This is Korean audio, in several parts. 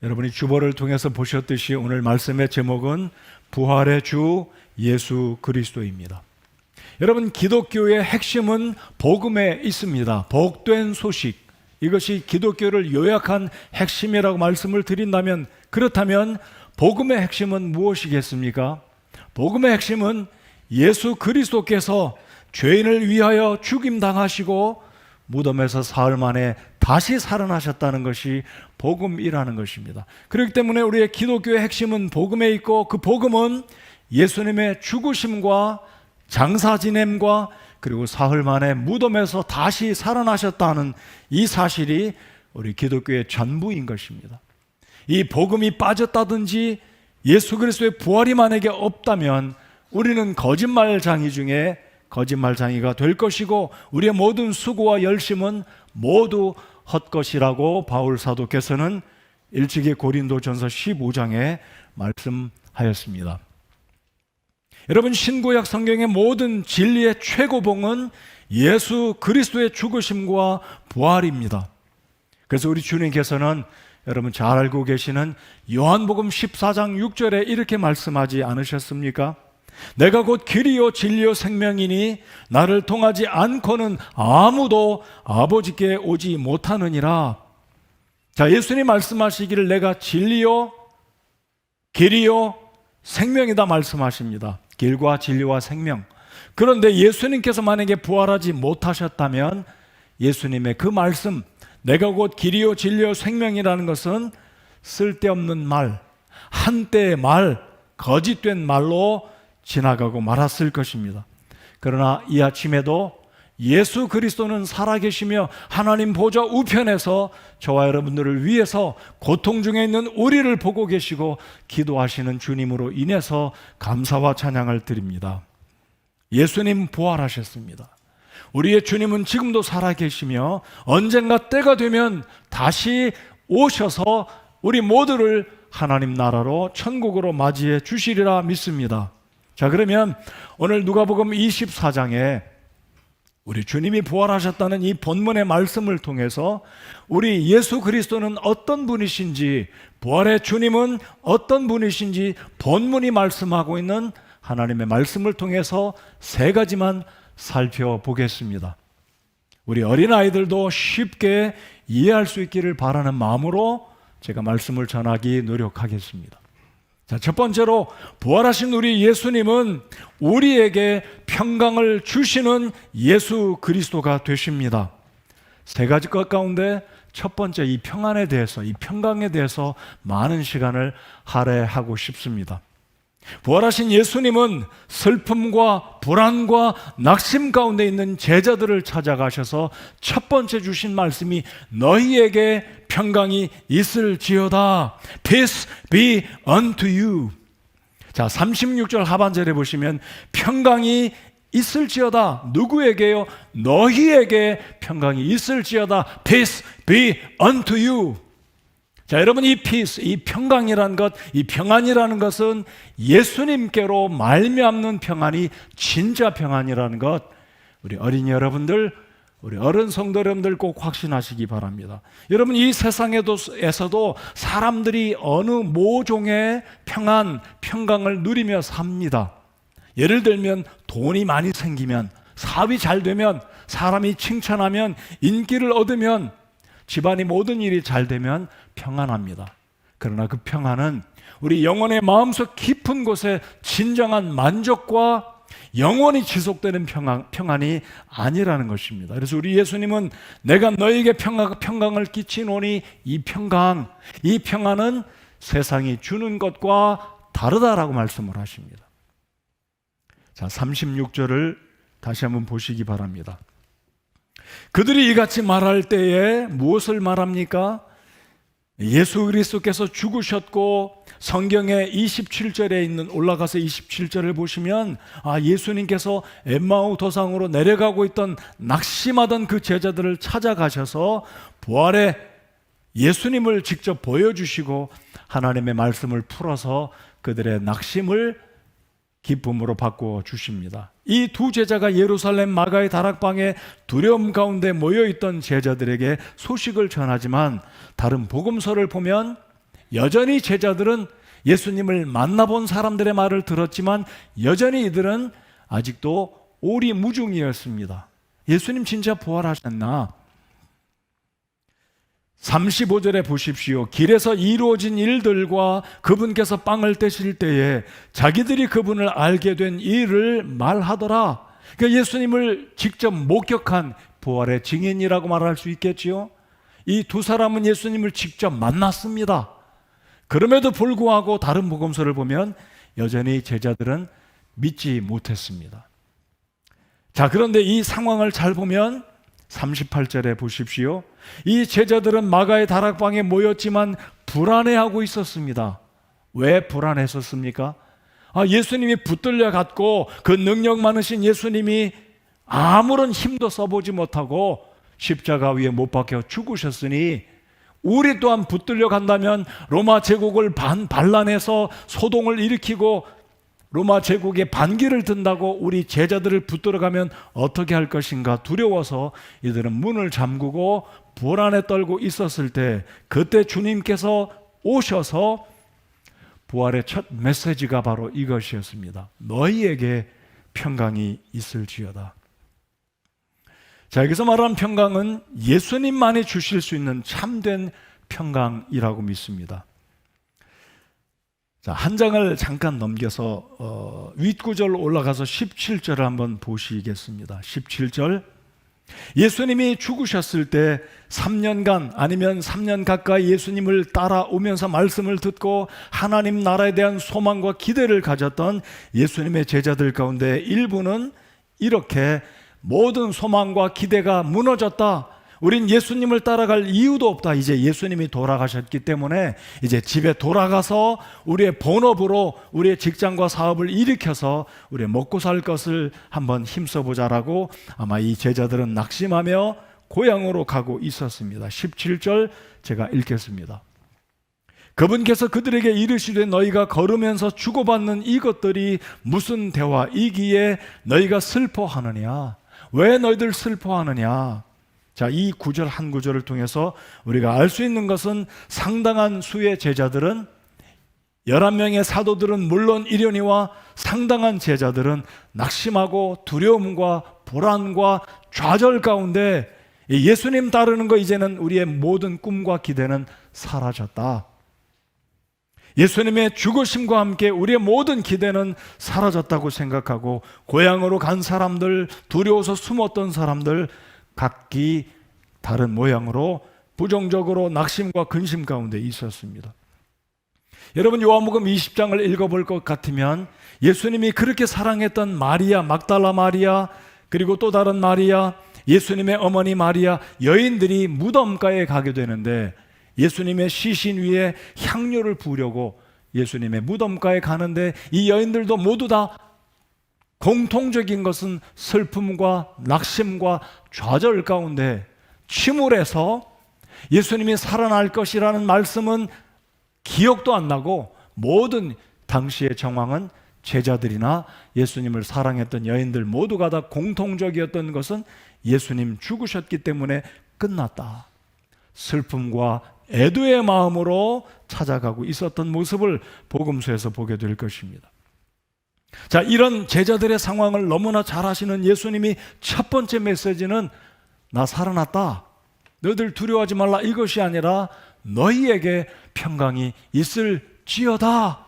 여러분이 주보를 통해서 보셨듯이 오늘 말씀의 제목은 부활의 주 예수 그리스도입니다. 여러분, 기독교의 핵심은 복음에 있습니다. 복된 소식, 이것이 기독교를 요약한 핵심이라고 말씀을 드린다면, 그렇다면 복음의 핵심은 무엇이겠습니까? 복음의 핵심은 예수 그리스도께서 죄인을 위하여 죽임당하시고 무덤에서 사흘 만에 다시 살아나셨다는 것이 복음이라는 것입니다. 그렇기 때문에 우리의 기독교의 핵심은 복음에 있고, 그 복음은 예수님의 죽으심과 장사 지냄과 그리고 사흘 만에 무덤에서 다시 살아나셨다는 이 사실이 우리 기독교의 전부인 것입니다. 이 복음이 빠졌다든지 예수 그리스도의 부활이 만약에 없다면 우리는 거짓말장이 중에 거짓말장이가 될 것이고, 우리의 모든 수고와 열심은 모두 헛것이라고 바울 사도께서는 일찍이 고린도전서 15장에 말씀하였습니다. 여러분, 신구약 성경의 모든 진리의 최고봉은 예수 그리스도의 죽으심과 부활입니다. 그래서 우리 주님께서는 여러분 잘 알고 계시는 요한복음 14장 6절에 이렇게 말씀하지 않으셨습니까? 내가 곧 길이요 진리요 생명이니 나를 통하지 않고는 아무도 아버지께 오지 못하느니라. 자, 예수님 말씀하시기를 내가 진리요 길이요 생명이다 말씀하십니다. 길과 진리와 생명. 그런데 예수님께서 만약에 부활하지 못하셨다면 예수님의 그 말씀, 내가 곧 길이요 진리요 생명이라는 것은 쓸데없는 말, 한때의 말, 거짓된 말로 지나가고 말았을 것입니다. 그러나 이 아침에도 예수 그리스도는 살아계시며 하나님 보좌 우편에서 저와 여러분들을 위해서 고통 중에 있는 우리를 보고 계시고 기도하시는 주님으로 인해서 감사와 찬양을 드립니다. 예수님 부활하셨습니다. 우리의 주님은 지금도 살아계시며 언젠가 때가 되면 다시 오셔서 우리 모두를 하나님 나라로 천국으로 맞이해 주시리라 믿습니다. 자, 그러면 오늘 누가복음 24장에 우리 주님이 부활하셨다는 이 본문의 말씀을 통해서 우리 예수 그리스도는 어떤 분이신지, 부활의 주님은 어떤 분이신지 본문이 말씀하고 있는 하나님의 말씀을 통해서 세 가지만 살펴보겠습니다. 우리 어린아이들도 쉽게 이해할 수 있기를 바라는 마음으로 제가 말씀을 전하기 노력하겠습니다. 자, 첫 번째로 부활하신 우리 예수님은 우리에게 평강을 주시는 예수 그리스도가 되십니다. 세 가지 것 가운데 첫 번째, 이 평안에 대해서, 이 평강에 대해서 많은 시간을 할애하고 싶습니다. 부활하신 예수님은 슬픔과 불안과 낙심 가운데 있는 제자들을 찾아가셔서 첫 번째 주신 말씀이 너희에게 평강이 있을지어다. Peace be unto you. 자, 36절 하반절에 보시면 평강이 있을지어다. 누구에게요? 너희에게 평강이 있을지어다. Peace be unto you. 자, 여러분, 이 peace, 이 평강이라는 것, 이 평안이라는 것은 예수님께로 말미암는 평안이 진짜 평안이라는 것, 우리 어린이 여러분들, 우리 어른 성도 여러분들 꼭 확신하시기 바랍니다. 여러분, 이 세상에서도 사람들이 어느 모종의 평안, 평강을 누리며 삽니다. 예를 들면 돈이 많이 생기면, 사업이 잘 되면, 사람이 칭찬하면, 인기를 얻으면, 집안이 모든 일이 잘 되면 평안합니다. 그러나 그 평안은 우리 영혼의 마음속 깊은 곳에 진정한 만족과 영원히 지속되는 평안이 아니라는 것입니다. 그래서 우리 예수님은 내가 너에게 평강을 끼치노니 이 평안은 세상이 주는 것과 다르다라고 말씀을 하십니다. 자, 36절을 다시 한번 보시기 바랍니다. 그들이 이같이 말할 때에 무엇을 말합니까? 예수 그리스도께서 죽으셨고, 성경에 27절에 있는, 올라가서 27절을 보시면 예수님께서 엠마오 도상으로 내려가고 있던, 낙심하던 그 제자들을 찾아가셔서 부활의 예수님을 직접 보여주시고 하나님의 말씀을 풀어서 그들의 낙심을 기쁨으로 바꾸어 주십니다. 이 두 제자가 예루살렘 마가의 다락방에 두려움 가운데 모여있던 제자들에게 소식을 전하지만, 다른 복음서를 보면 여전히 제자들은 예수님을 만나본 사람들의 말을 들었지만 여전히 이들은 아직도 오리무중이었습니다. 예수님 진짜 부활하셨나? 35절에 보십시오. 길에서 이루어진 일들과 그분께서 빵을 떼실 때에 자기들이 그분을 알게 된 일을 말하더라. 그러니까 예수님을 직접 목격한 부활의 증인이라고 말할 수 있겠지요. 이 두 사람은 예수님을 직접 만났습니다. 그럼에도 불구하고 다른 복음서를 보면 여전히 제자들은 믿지 못했습니다. 자, 그런데 이 상황을 잘 보면 38절에 보십시오. 이 제자들은 마가의 다락방에 모였지만 불안해하고 있었습니다. 왜 불안했었습니까? 예수님이 붙들려 갔고 그 능력 많으신 예수님이 아무런 힘도 써보지 못하고 십자가 위에 못 박혀 죽으셨으니 우리 또한 붙들려 간다면 로마 제국을 반란해서 소동을 일으키고 로마 제국에 반기를 든다고 우리 제자들을 붙들어 가면 어떻게 할 것인가 두려워서 이들은 문을 잠그고 불안에 떨고 있었을 때 그때 주님께서 오셔서 부활의 첫 메시지가 바로 이것이었습니다. 너희에게 평강이 있을지어다. 자, 여기서 말하는 평강은 예수님만이 주실 수 있는 참된 평강이라고 믿습니다. 자, 한 장을 잠깐 넘겨서 윗구절 올라가서 17절을 한번 보시겠습니다. 17절. 예수님이 죽으셨을 때 3년간 아니면 3년 가까이 예수님을 따라오면서 말씀을 듣고 하나님 나라에 대한 소망과 기대를 가졌던 예수님의 제자들 가운데 일부는 이렇게 모든 소망과 기대가 무너졌다. 우린 예수님을 따라갈 이유도 없다. 이제 예수님이 돌아가셨기 때문에 이제 집에 돌아가서 우리의 본업으로 우리의 직장과 사업을 일으켜서 우리의 먹고 살 것을 한번 힘써보자라고 아마 이 제자들은 낙심하며 고향으로 가고 있었습니다. 17절 제가 읽겠습니다. 그분께서 그들에게 이르시되 너희가 걸으면서 주고받는 이것들이 무슨 대화이기에 너희가 슬퍼하느냐? 왜 너희들 슬퍼하느냐? 자, 이 구절 한 구절을 통해서 우리가 알 수 있는 것은 상당한 수의 제자들은 11명의 사도들은 물론 이려니와 상당한 제자들은 낙심하고 두려움과 불안과 좌절 가운데 예수님 따르는 거 이제는 우리의 모든 꿈과 기대는 사라졌다. 예수님의 죽으심과 함께 우리의 모든 기대는 사라졌다고 생각하고 고향으로 간 사람들, 두려워서 숨었던 사람들 각기 다른 모양으로 부정적으로 낙심과 근심 가운데 있었습니다. 여러분, 요한복음 20장을 읽어볼 것 같으면 예수님이 그렇게 사랑했던 마리아, 막달라 마리아, 그리고 또 다른 마리아, 예수님의 어머니 마리아, 여인들이 무덤가에 가게 되는데 예수님의 시신 위에 향료를 부으려고 예수님의 무덤가에 가는데 이 여인들도 모두 다 공통적인 것은 슬픔과 낙심과 좌절 가운데 침울해서 예수님이 살아날 것이라는 말씀은 기억도 안 나고 모든 당시의 정황은 제자들이나 예수님을 사랑했던 여인들 모두가 다 공통적이었던 것은 예수님 죽으셨기 때문에 끝났다. 슬픔과 애도의 마음으로 찾아가고 있었던 모습을 복음서에서 보게 될 것입니다. 자, 이런 제자들의 상황을 너무나 잘 아시는 예수님이 첫 번째 메시지는 나 살아났다. 너희들 두려워하지 말라 이것이 아니라 너희에게 평강이 있을지어다.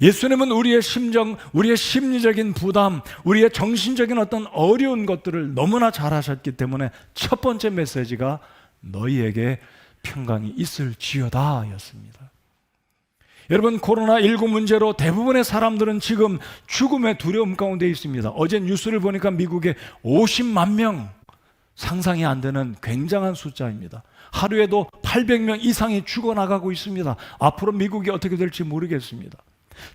예수님은 우리의 심정, 우리의 심리적인 부담, 우리의 정신적인 어떤 어려운 것들을 너무나 잘 아셨기 때문에 첫 번째 메시지가 너희에게 평강이 있을지어다 였습니다. 여러분, 코로나19 문제로 대부분의 사람들은 지금 죽음의 두려움 가운데 있습니다. 어제 뉴스를 보니까 미국에 50만 명, 상상이 안 되는 굉장한 숫자입니다. 하루에도 800명 이상이 죽어나가고 있습니다. 앞으로 미국이 어떻게 될지 모르겠습니다.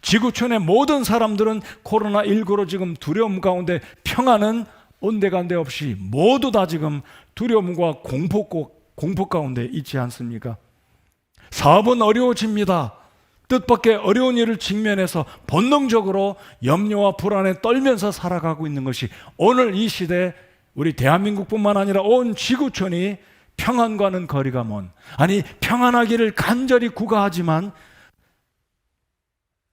지구촌의 모든 사람들은 코로나19로 지금 두려움 가운데 평안은 온데간데 없이 모두 다 지금 두려움과 공포 가운데 있지 않습니까? 사업은 어려워집니다. 뜻밖의 어려운 일을 직면해서 본능적으로 염려와 불안에 떨면서 살아가고 있는 것이 오늘 이 시대 우리 대한민국뿐만 아니라 온 지구촌이 평안과는 거리가 먼, 아니 평안하기를 간절히 구가하지만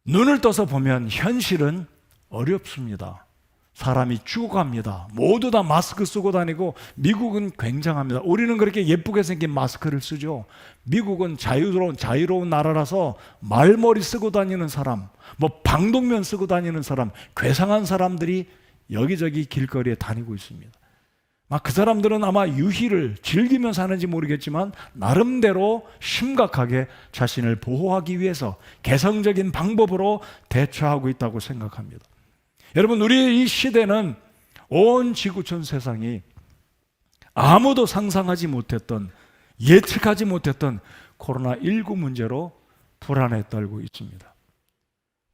눈을 떠서 보면 현실은 어렵습니다. 사람이 죽어갑니다. 모두 다 마스크 쓰고 다니고 미국은 굉장합니다. 우리는 그렇게 예쁘게 생긴 마스크를 쓰죠. 미국은 자유로운 나라라서 말머리 쓰고 다니는 사람, 뭐 방독면 쓰고 다니는 사람, 괴상한 사람들이 여기저기 길거리에 다니고 있습니다. 막 그 사람들은 아마 유희를 즐기며 사는지 모르겠지만 나름대로 심각하게 자신을 보호하기 위해서 개성적인 방법으로 대처하고 있다고 생각합니다. 여러분, 우리의 이 시대는 온 지구촌 세상이 아무도 상상하지 못했던, 예측하지 못했던 코로나19 문제로 불안에 떨고 있습니다.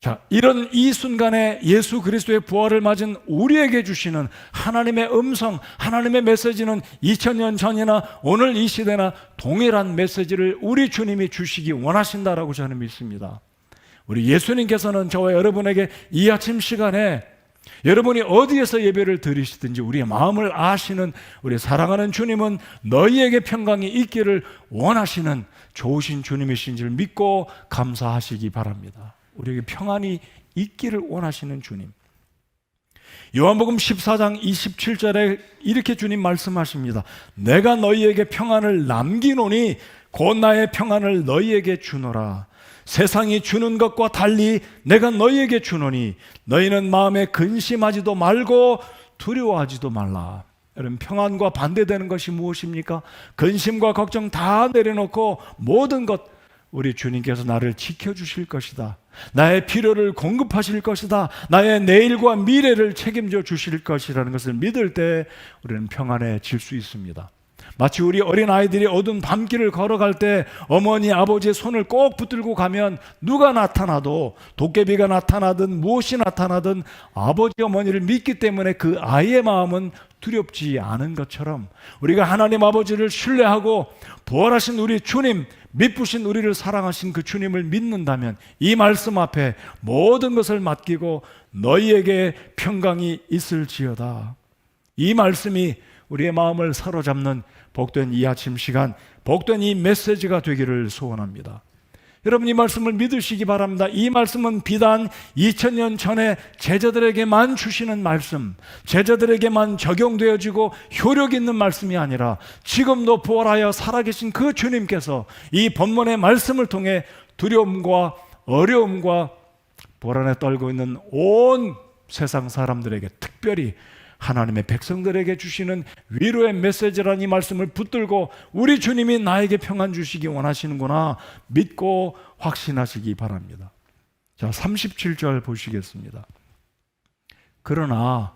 자, 이런 이 순간에 예수 그리스도의 부활을 맞은 우리에게 주시는 하나님의 음성, 하나님의 메시지는 2000년 전이나 오늘 이 시대나 동일한 메시지를 우리 주님이 주시기 원하신다라고 저는 믿습니다. 우리 예수님께서는 저와 여러분에게 이 아침 시간에 여러분이 어디에서 예배를 드리시든지 우리의 마음을 아시는 우리 사랑하는 주님은 너희에게 평강이 있기를 원하시는 좋으신 주님이신 줄 믿고 감사하시기 바랍니다. 우리에게 평안이 있기를 원하시는 주님. 요한복음 14장 27절에 이렇게 주님 말씀하십니다. 내가 너희에게 평안을 남기노니 곧 나의 평안을 너희에게 주노라. 세상이 주는 것과 달리 내가 너희에게 주노니 너희는 마음에 근심하지도 말고 두려워하지도 말라. 여러분, 평안과 반대되는 것이 무엇입니까? 근심과 걱정 다 내려놓고 모든 것 우리 주님께서 나를 지켜주실 것이다. 나의 필요를 공급하실 것이다. 나의 내일과 미래를 책임져 주실 것이라는 것을 믿을 때 우리는 평안해질 수 있습니다. 마치 우리 어린아이들이 어두운 밤길을 걸어갈 때 어머니, 아버지의 손을 꼭 붙들고 가면 누가 나타나도, 도깨비가 나타나든 무엇이 나타나든 아버지, 어머니를 믿기 때문에 그 아이의 마음은 두렵지 않은 것처럼 우리가 하나님 아버지를 신뢰하고 부활하신 우리 주님, 믿으신 우리를 사랑하신 그 주님을 믿는다면 이 말씀 앞에 모든 것을 맡기고 너희에게 평강이 있을지어다. 이 말씀이 우리의 마음을 사로잡는 복된 이 아침 시간, 복된 이 메시지가 되기를 소원합니다. 여러분, 이 말씀을 믿으시기 바랍니다. 이 말씀은 비단 2000년 전에 제자들에게만 주시는 말씀, 제자들에게만 적용되어지고 효력 있는 말씀이 아니라 지금도 부활하여 살아계신 그 주님께서 이 본문의 말씀을 통해 두려움과 어려움과 불안에 떨고 있는 온 세상 사람들에게, 특별히 하나님의 백성들에게 주시는 위로의 메시지라는 이 말씀을 붙들고 우리 주님이 나에게 평안 주시기 원하시는구나 믿고 확신하시기 바랍니다. 자, 37절 보시겠습니다. 그러나,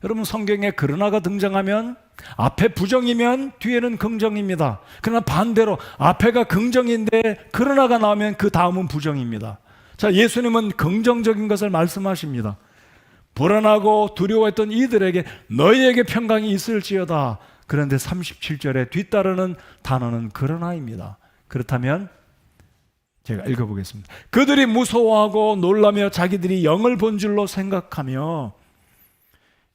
여러분, 성경에 그러나가 등장하면 앞에 부정이면 뒤에는 긍정입니다. 그러나 반대로 앞에가 긍정인데 그러나가 나오면 그 다음은 부정입니다. 자, 예수님은 긍정적인 것을 말씀하십니다. 불안하고 두려워했던 이들에게 너희에게 평강이 있을지어다. 그런데 37절에 뒤따르는 단어는 그러나입니다. 그렇다면 제가 읽어보겠습니다. 그들이 무서워하고 놀라며 자기들이 영을 본 줄로 생각하며,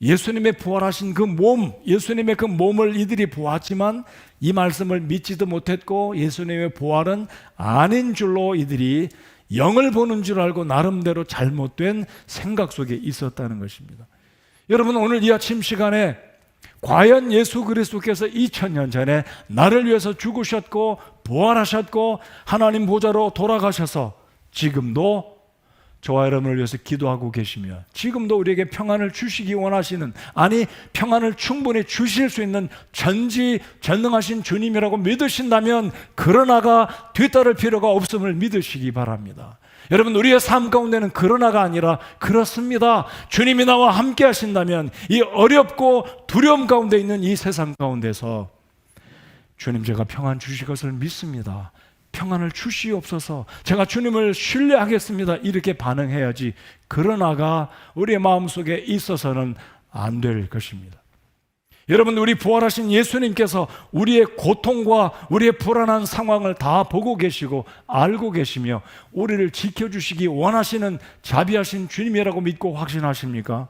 예수님의 부활하신 그 몸, 예수님의 그 몸을 이들이 보았지만 이 말씀을 믿지도 못했고 예수님의 부활은 아닌 줄로 이들이 영을 보는 줄 알고 나름대로 잘못된 생각 속에 있었다는 것입니다. 여러분, 오늘 이 아침 시간에 과연 예수 그리스도께서 2000년 전에 나를 위해서 죽으셨고 부활하셨고 하나님 보좌로 돌아가셔서 지금도 저와 여러분을 위해서 기도하고 계시며 지금도 우리에게 평안을 주시기 원하시는, 아니 평안을 충분히 주실 수 있는 전지전능하신 주님이라고 믿으신다면 그러나가 뒤따를 필요가 없음을 믿으시기 바랍니다. 여러분, 우리의 삶 가운데는 그러나가 아니라 그렇습니다. 주님이 나와 함께 하신다면 이 어렵고 두려움 가운데 있는 이 세상 가운데서 주님, 제가 평안 주실 것을 믿습니다. 평안을 주시옵소서. 제가 주님을 신뢰하겠습니다. 이렇게 반응해야지 그러나가 우리의 마음속에 있어서는 안 될 것입니다. 여러분, 우리 부활하신 예수님께서 우리의 고통과 우리의 불안한 상황을 다 보고 계시고 알고 계시며 우리를 지켜주시기 원하시는 자비하신 주님이라고 믿고 확신하십니까?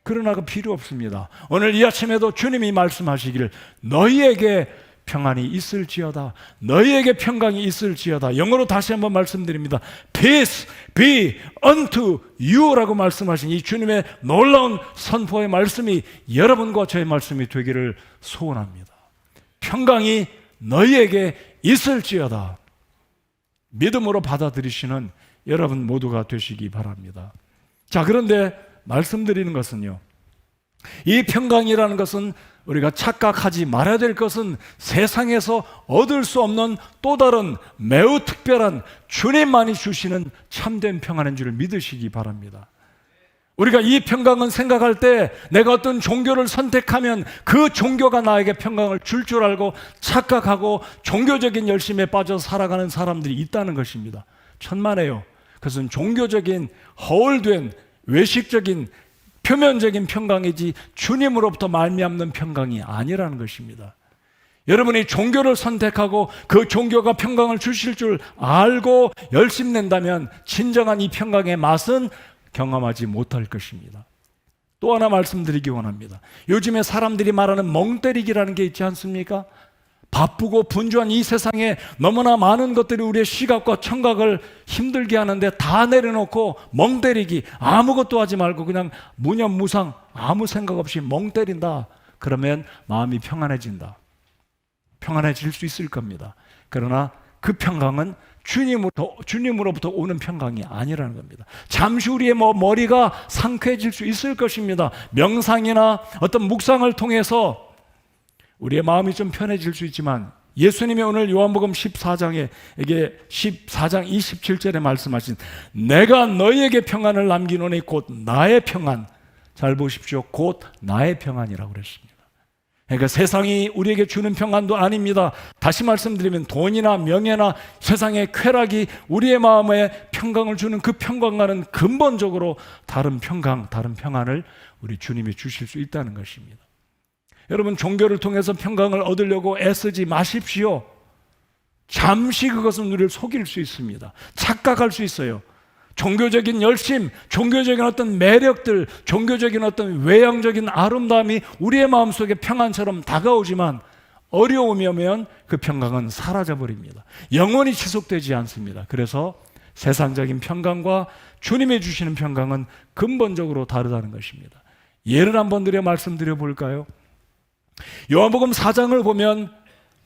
그러나가 필요 없습니다. 오늘 이 아침에도 주님이 말씀하시기를 너희에게 평안이 있을지어다. 너희에게 평강이 있을지어다. 영어로 다시 한번 말씀드립니다. Peace be unto you라고 말씀하신 이 주님의 놀라운 선포의 말씀이 여러분과 저의 말씀이 되기를 소원합니다. 평강이 너희에게 있을지어다. 믿음으로 받아들이시는 여러분 모두가 되시기 바랍니다. 자, 그런데 말씀드리는 것은요, 이 평강이라는 것은 우리가 착각하지 말아야 될 것은 세상에서 얻을 수 없는 또 다른 매우 특별한 주님만이 주시는 참된 평안인 줄 믿으시기 바랍니다. 우리가 이 평강은 생각할 때 내가 어떤 종교를 선택하면 그 종교가 나에게 평강을 줄 줄 알고 착각하고 종교적인 열심에 빠져 살아가는 사람들이 있다는 것입니다. 천만에요. 그것은 종교적인 허울된 외식적인 표면적인 평강이지 주님으로부터 말미암는 평강이 아니라는 것입니다. 여러분이 종교를 선택하고 그 종교가 평강을 주실 줄 알고 열심낸다면 진정한 이 평강의 맛은 경험하지 못할 것입니다. 또 하나 말씀드리기 원합니다. 요즘에 사람들이 말하는 멍때리기라는 게 있지 않습니까? 바쁘고 분주한 이 세상에 너무나 많은 것들이 우리의 시각과 청각을 힘들게 하는데 다 내려놓고 멍때리기, 아무것도 하지 말고 그냥 무념무상 아무 생각 없이 멍때린다. 그러면 마음이 평안해진다. 평안해질 수 있을 겁니다. 그러나 그 평강은 주님으로부터 오는 평강이 아니라는 겁니다. 잠시 우리의 머리가 상쾌해질 수 있을 것입니다. 명상이나 어떤 묵상을 통해서 우리의 마음이 좀 편해질 수 있지만 예수님이 오늘 요한복음 14장 27절에 말씀하신 내가 너희에게 평안을 남기노니 곧 나의 평안, 잘 보십시오. 곧 나의 평안이라고 그랬습니다. 그러니까 세상이 우리에게 주는 평안도 아닙니다. 다시 말씀드리면 돈이나 명예나 세상의 쾌락이 우리의 마음에 평강을 주는 그 평강과는 근본적으로 다른 평강, 다른 평안을 우리 주님이 주실 수 있다는 것입니다. 여러분, 종교를 통해서 평강을 얻으려고 애쓰지 마십시오. 잠시 그것은 우리를 속일 수 있습니다. 착각할 수 있어요. 종교적인 열심, 종교적인 어떤 매력들, 종교적인 어떤 외형적인 아름다움이 우리의 마음속에 평안처럼 다가오지만 어려움이 오면 그 평강은 사라져버립니다. 영원히 지속되지 않습니다. 그래서 세상적인 평강과 주님이 주시는 평강은 근본적으로 다르다는 것입니다. 예를 한번 말씀드려 볼까요? 요한복음 4장을 보면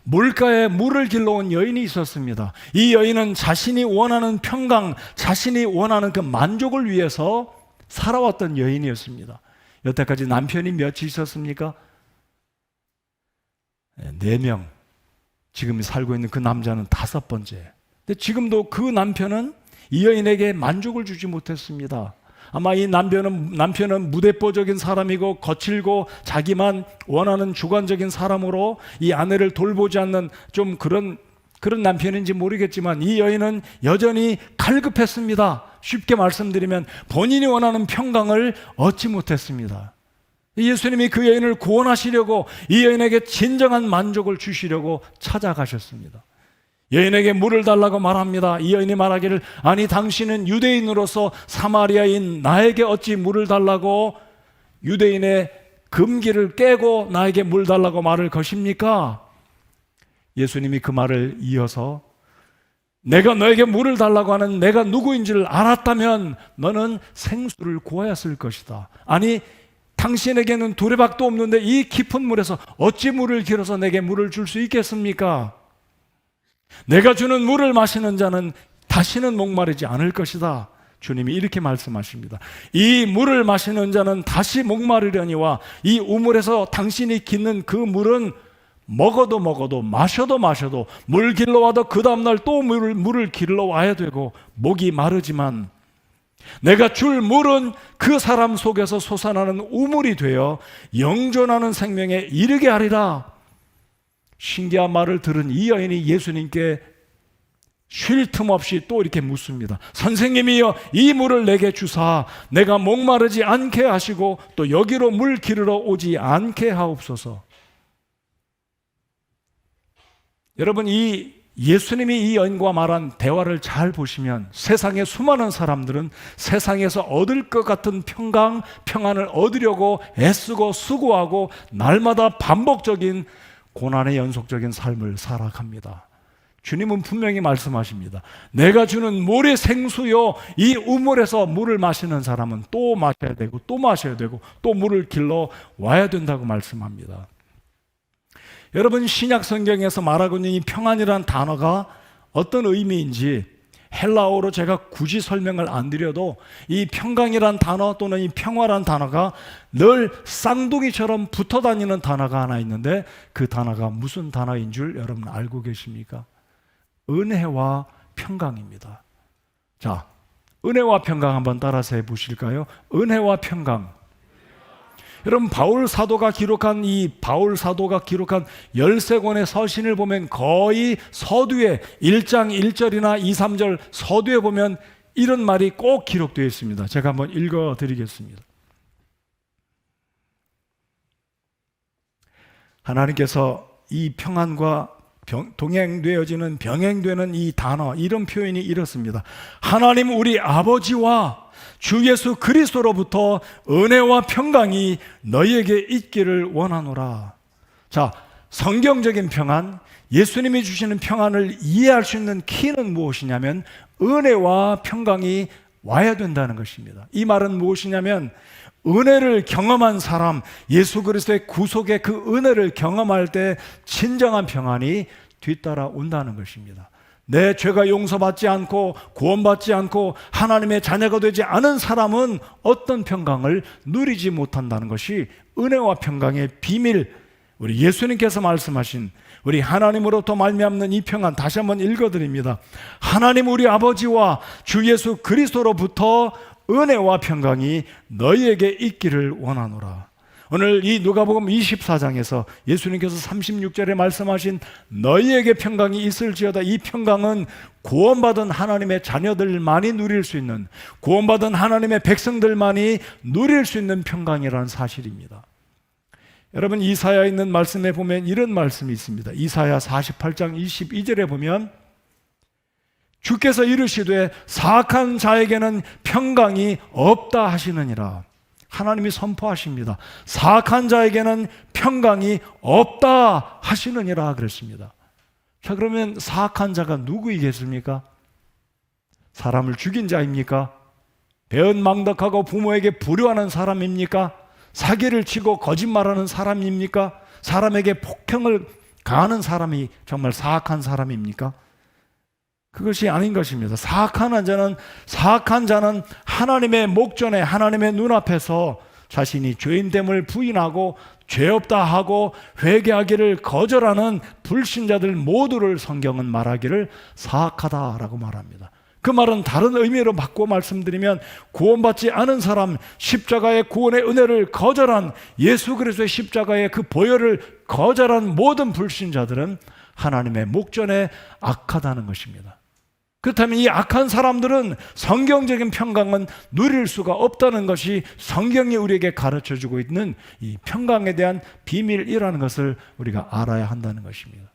물가에 물을 길러온 여인이 있었습니다. 이 여인은 자신이 원하는 평강, 자신이 원하는 그 만족을 위해서 살아왔던 여인이었습니다. 여태까지 남편이 몇이 있었습니까? 4명. 지금 살고 있는 그 남자는 5번째. 근데 지금도 그 남편은 이 여인에게 만족을 주지 못했습니다. 아마 이 남편은 무대뽀적인 사람이고 거칠고 자기만 원하는 주관적인 사람으로 이 아내를 돌보지 않는 좀 그런 남편인지 모르겠지만 이 여인은 여전히 갈급했습니다. 쉽게 말씀드리면 본인이 원하는 평강을 얻지 못했습니다. 예수님이 그 여인을 구원하시려고 이 여인에게 진정한 만족을 주시려고 찾아가셨습니다. 여인에게 물을 달라고 말합니다. 이 여인이 말하기를 아니 당신은 유대인으로서 사마리아인 나에게 어찌 물을 달라고 유대인의 금기를 깨고 나에게 물 달라고 말을 것입니까? 예수님이 그 말을 이어서 내가 너에게 물을 달라고 하는 내가 누구인 줄 알았다면 너는 생수를 구하였을 것이다. 아니 당신에게는 두레박도 없는데 이 깊은 물에서 어찌 물을 길어서 내게 물을 줄 수 있겠습니까? 내가 주는 물을 마시는 자는 다시는 목마르지 않을 것이다. 주님이 이렇게 말씀하십니다. 이 물을 마시는 자는 다시 목마르려니와 이 우물에서 당신이 깃는 그 물은 먹어도 마셔도 물 길러 와도 그 다음날 또 물을 길러 와야 되고 목이 마르지만 내가 줄 물은 그 사람 속에서 솟아나는 우물이 되어 영존하는 생명에 이르게 하리라. 신기한 말을 들은 이 여인이 예수님께 쉴 틈 없이 또 이렇게 묻습니다. 선생님이여 이 물을 내게 주사 내가 목마르지 않게 하시고 또 여기로 물 기르러 오지 않게 하옵소서. 여러분, 이 예수님이 이 여인과 말한 대화를 잘 보시면 세상의 수많은 사람들은 세상에서 얻을 것 같은 평안을 얻으려고 애쓰고 수고하고 날마다 반복적인 고난의 연속적인 삶을 살아갑니다. 주님은 분명히 말씀하십니다. 내가 주는 물이 생수요, 이 우물에서 물을 마시는 사람은 또 마셔야 되고 또 마셔야 되고 또 물을 길러 와야 된다고 말씀합니다. 여러분, 신약 성경에서 말하고 있는 이 평안이라는 단어가 어떤 의미인지 헬라어로 제가 굳이 설명을 안 드려도 이 평강이란 단어 또는 이 평화란 단어가 늘 쌍둥이처럼 붙어 다니는 단어가 하나 있는데, 그 단어가 무슨 단어인 줄 여러분 알고 계십니까? 은혜와 평강입니다. 자, 은혜와 평강 한번 따라서 해보실까요? 은혜와 평강. 여러분, 바울 사도가 기록한 13권의 서신을 보면 거의 서두에 1장 1절이나 2, 3절 서두에 보면 이런 말이 꼭 기록되어 있습니다. 제가 한번 읽어드리겠습니다. 하나님께서 이 평안과 동행되어지는, 병행되는 이 단어, 이런 표현이 이렇습니다. 하나님 우리 아버지와 주 예수 그리스도로부터 은혜와 평강이 너희에게 있기를 원하노라. 자, 성경적인 평안, 예수님이 주시는 평안을 이해할 수 있는 키는 무엇이냐면 은혜와 평강이 와야 된다는 것입니다. 이 말은 무엇이냐면 은혜를 경험한 사람, 예수 그리스도의 구속의 그 은혜를 경험할 때 진정한 평안이 뒤따라 온다는 것입니다. 내 죄가 용서받지 않고 구원받지 않고 하나님의 자녀가 되지 않은 사람은 어떤 평강을 누리지 못한다는 것이 은혜와 평강의 비밀, 우리 예수님께서 말씀하신 우리 하나님으로부터 말미암는 이 평안, 다시 한번 읽어드립니다. 하나님 우리 아버지와 주 예수 그리스도로부터 은혜와 평강이 너희에게 있기를 원하노라. 오늘 이 누가복음 24장에서 예수님께서 36절에 말씀하신 너희에게 평강이 있을지어다, 이 평강은 구원받은 하나님의 자녀들만이 누릴 수 있는, 구원받은 하나님의 백성들만이 누릴 수 있는 평강이라는 사실입니다. 여러분, 이사야에 있는 말씀에 보면 이런 말씀이 있습니다. 이사야 48장 22절에 보면 주께서 이르시되 사악한 자에게는 평강이 없다 하시느니라. 하나님이 선포하십니다. 사악한 자에게는 평강이 없다 하시느니라 그랬습니다. 자, 그러면 사악한 자가 누구이겠습니까? 사람을 죽인 자입니까? 배은망덕하고 부모에게 불효하는 사람입니까? 사기를 치고 거짓말하는 사람입니까? 사람에게 폭행을 가하는 사람이 정말 사악한 사람입니까? 그것이 아닌 것입니다. 사악한 자는 하나님의 목전에, 하나님의 눈앞에서 자신이 죄인됨을 부인하고 죄 없다 하고 회개하기를 거절하는 불신자들 모두를 성경은 말하기를 사악하다라고 말합니다. 그 말은 다른 의미로 바꿔 말씀드리면 구원받지 않은 사람, 십자가의 구원의 은혜를 거절한, 예수 그리스도의 십자가의 그 보혈을 거절한 모든 불신자들은 하나님의 목전에 악하다는 것입니다. 그렇다면 이 악한 사람들은 성경적인 평강은 누릴 수가 없다는 것이 성경이 우리에게 가르쳐주고 있는 이 평강에 대한 비밀이라는 것을 우리가 알아야 한다는 것입니다.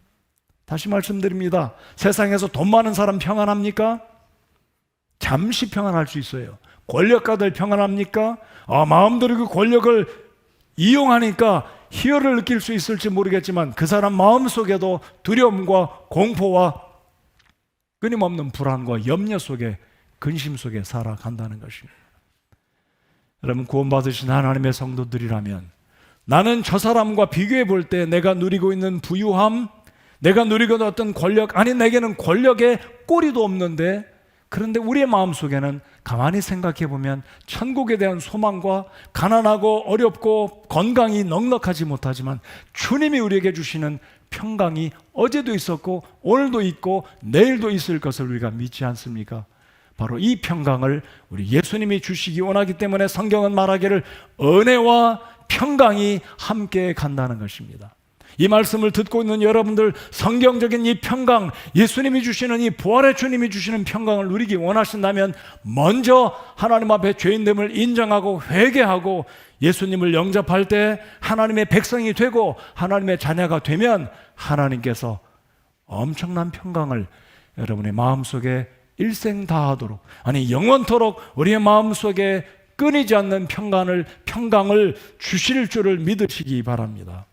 다시 말씀드립니다. 세상에서 돈 많은 사람 평안합니까? 잠시 평안할 수 있어요. 권력가들 평안합니까? 마음대로 그 권력을 이용하니까 희열을 느낄 수 있을지 모르겠지만 그 사람 마음속에도 두려움과 공포와 끊임없는 불안과 염려 속에, 근심 속에 살아간다는 것입니다. 여러분, 구원받으신 하나님의 성도들이라면 나는 저 사람과 비교해 볼 때 내가 누리고 있는 부유함, 내가 누리고 있는 어떤 권력, 아니 내게는 권력의 꼬리도 없는데, 그런데 우리의 마음속에는 가만히 생각해 보면 천국에 대한 소망과 가난하고 어렵고 건강이 넉넉하지 못하지만 주님이 우리에게 주시는 평강이 어제도 있었고 오늘도 있고 내일도 있을 것을 우리가 믿지 않습니까? 바로 이 평강을 우리 예수님이 주시기 원하기 때문에 성경은 말하기를 은혜와 평강이 함께 간다는 것입니다. 이 말씀을 듣고 있는 여러분들, 성경적인 이 평강, 예수님이 주시는 이 부활의 주님이 주시는 평강을 누리기 원하신다면 먼저 하나님 앞에 죄인됨을 인정하고 회개하고 예수님을 영접할 때 하나님의 백성이 되고 하나님의 자녀가 되면 하나님께서 엄청난 평강을 여러분의 마음속에 일생다하도록, 아니 영원토록 우리의 마음속에 끊이지 않는 평강을 주실 줄을 믿으시기 바랍니다.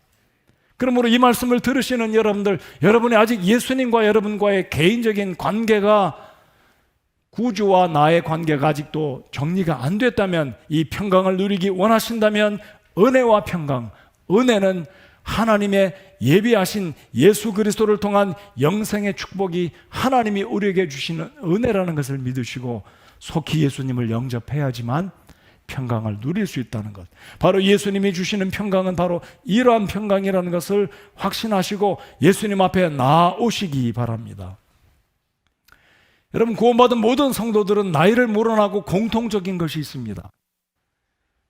그러므로 이 말씀을 들으시는 여러분들, 여러분이 아직 예수님과 여러분과의 개인적인 관계가, 구주와 나의 관계가 아직도 정리가 안 됐다면, 이 평강을 누리기 원하신다면 은혜와 평강, 은혜는 하나님의 예비하신 예수 그리스도를 통한 영생의 축복이 하나님이 우리에게 주시는 은혜라는 것을 믿으시고 속히 예수님을 영접해야지만 평강을 누릴 수 있다는 것, 바로 예수님이 주시는 평강은 바로 이러한 평강이라는 것을 확신하시고 예수님 앞에 나아오시기 바랍니다. 여러분, 구원받은 모든 성도들은 나이를 물어나고 공통적인 것이 있습니다.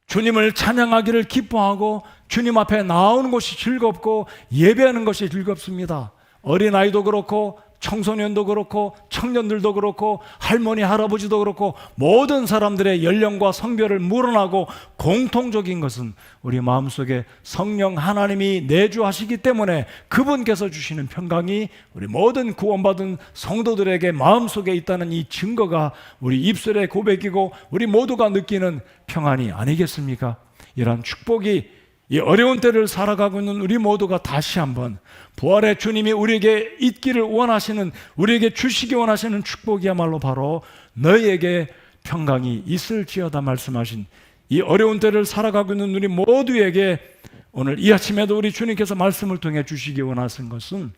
주님을 찬양하기를 기뻐하고 주님 앞에 나오는 것이 즐겁고 예배하는 것이 즐겁습니다. 어린아이도 그렇고 청소년도 그렇고 청년들도 그렇고 할머니 할아버지도 그렇고 모든 사람들의 연령과 성별을 물어나고 공통적인 것은 우리 마음속에 성령 하나님이 내주하시기 때문에 그분께서 주시는 평강이 우리 모든 구원받은 성도들에게 마음속에 있다는 이 증거가 우리 입술의 고백이고 우리 모두가 느끼는 평안이 아니겠습니까? 이러한 축복이 이 어려운 때를 살아가고 있는 우리 모두가 다시 한번 부활의 주님이 우리에게 있기를 원하시는, 우리에게 주시기 원하시는 축복이야말로 바로 너희에게 평강이 있을지어다 말씀하신 이 어려운 때를 살아가고 있는 우리 모두에게 오늘 이 아침에도 우리 주님께서 말씀을 통해 주시기 원하시는 것은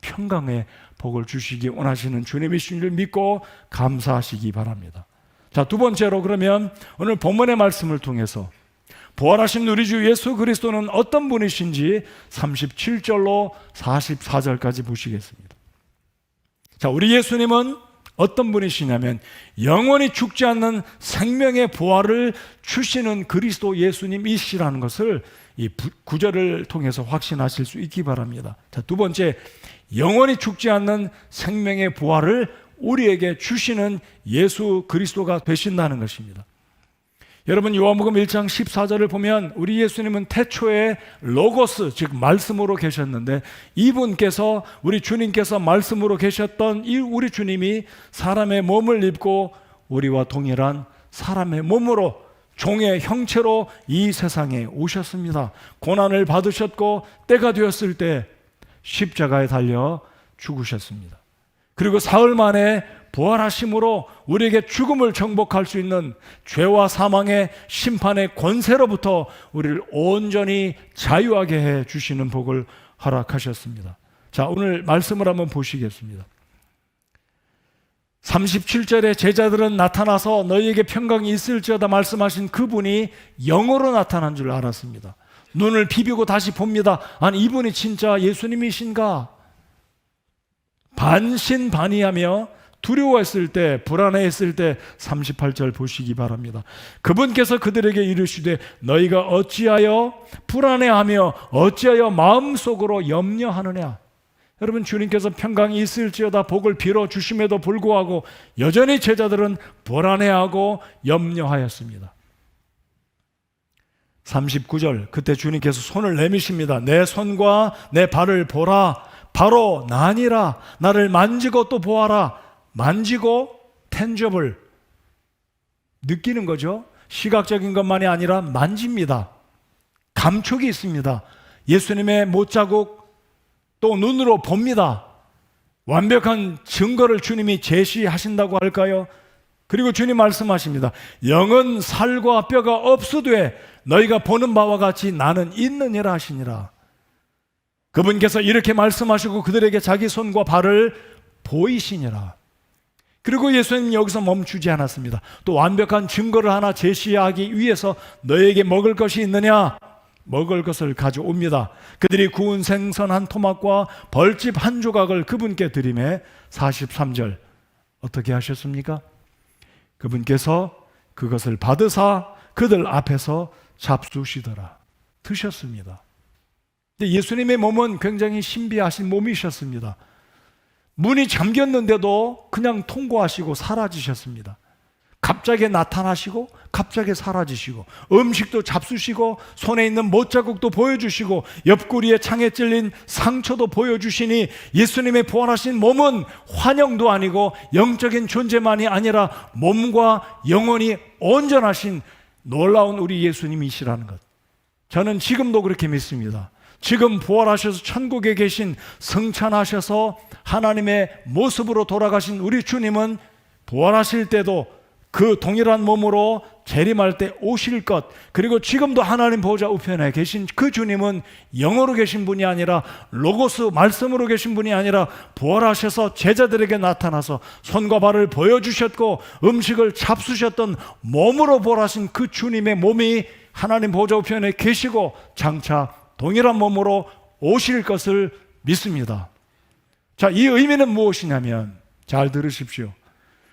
평강의 복을 주시기 원하시는 주님이신 줄 믿고 감사하시기 바랍니다. 자, 두 번째로 그러면 오늘 본문의 말씀을 통해서 부활하신 우리 주 예수 그리스도는 어떤 분이신지 37절로 44절까지 보시겠습니다. 자, 우리 예수님은 어떤 분이시냐면 영원히 죽지 않는 생명의 부활을 주시는 그리스도 예수님이시라는 것을 이 구절을 통해서 확신하실 수 있기 바랍니다. 자, 두 번째, 영원히 죽지 않는 생명의 부활을 우리에게 주시는 예수 그리스도가 되신다는 것입니다. 여러분, 요한복음 1장 14절을 보면 우리 예수님은 태초에 로고스, 즉 말씀으로 계셨는데 이분께서, 우리 주님께서 말씀으로 계셨던 이 우리 주님이 사람의 몸을 입고 우리와 동일한 사람의 몸으로 종의 형체로 이 세상에 오셨습니다. 고난을 받으셨고 때가 되었을 때 십자가에 달려 죽으셨습니다. 그리고 사흘 만에 부활하심으로 우리에게 죽음을 정복할 수 있는 죄와 사망의 심판의 권세로부터 우리를 온전히 자유하게 해 주시는 복을 허락하셨습니다. 자, 오늘 말씀을 한번 보시겠습니다. 37절에 제자들은 나타나서 너희에게 평강이 있을지어다 말씀하신 그분이 영으로 나타난 줄 알았습니다. 눈을 비비고 다시 봅니다. 아니, 이분이 진짜 예수님이신가? 반신반의하며 두려워했을 때, 불안해했을 때 38절 보시기 바랍니다. 그분께서 그들에게 이르시되 너희가 어찌하여 불안해하며 어찌하여 마음속으로 염려하느냐. 여러분, 주님께서 평강이 있을지어다 복을 빌어주심에도 불구하고 여전히 제자들은 불안해하고 염려하였습니다. 39절, 그때 주님께서 손을 내미십니다. 내 손과 내 발을 보라. 바로 나니라. 나를 만지고 또 보아라. 만지고 텐저블, 느끼는 거죠. 시각적인 것만이 아니라 만집니다. 감촉이 있습니다. 예수님의 못자국 또 눈으로 봅니다. 완벽한 증거를 주님이 제시하신다고 할까요? 그리고 주님 말씀하십니다. 영은 살과 뼈가 없으되 너희가 보는 바와 같이 나는 있느니라 하시니라. 그분께서 이렇게 말씀하시고 그들에게 자기 손과 발을 보이시니라. 그리고 예수님 여기서 멈추지 않았습니다. 또 완벽한 증거를 하나 제시하기 위해서 너에게 먹을 것이 있느냐? 먹을 것을 가져옵니다. 그들이 구운 생선 한 토막과 벌집 한 조각을 그분께 드리매 43절 어떻게 하셨습니까? 그분께서 그것을 받으사 그들 앞에서 잡수시더라. 드셨습니다. 예수님의 몸은 굉장히 신비하신 몸이셨습니다. 문이 잠겼는데도 그냥 통과하시고 사라지셨습니다. 갑자기 나타나시고 갑자기 사라지시고 음식도 잡수시고 손에 있는 못자국도 보여주시고 옆구리에 창에 찔린 상처도 보여주시니 예수님의 부활하신 몸은 환영도 아니고 영적인 존재만이 아니라 몸과 영혼이 온전하신 놀라운 우리 예수님이시라는 것, 저는 지금도 그렇게 믿습니다. 지금 부활하셔서 천국에 계신, 승천하셔서 하나님의 모습으로 돌아가신 우리 주님은 부활하실 때도 그 동일한 몸으로 재림할 때 오실 것, 그리고 지금도 하나님 보좌 우편에 계신 그 주님은 영으로 계신 분이 아니라 로고스 말씀으로 계신 분이 아니라 부활하셔서 제자들에게 나타나서 손과 발을 보여주셨고 음식을 잡수셨던 몸으로 부활하신 그 주님의 몸이 하나님 보좌 우편에 계시고 장차 동일한 몸으로 오실 것을 믿습니다. 자, 이 의미는 무엇이냐면, 잘 들으십시오.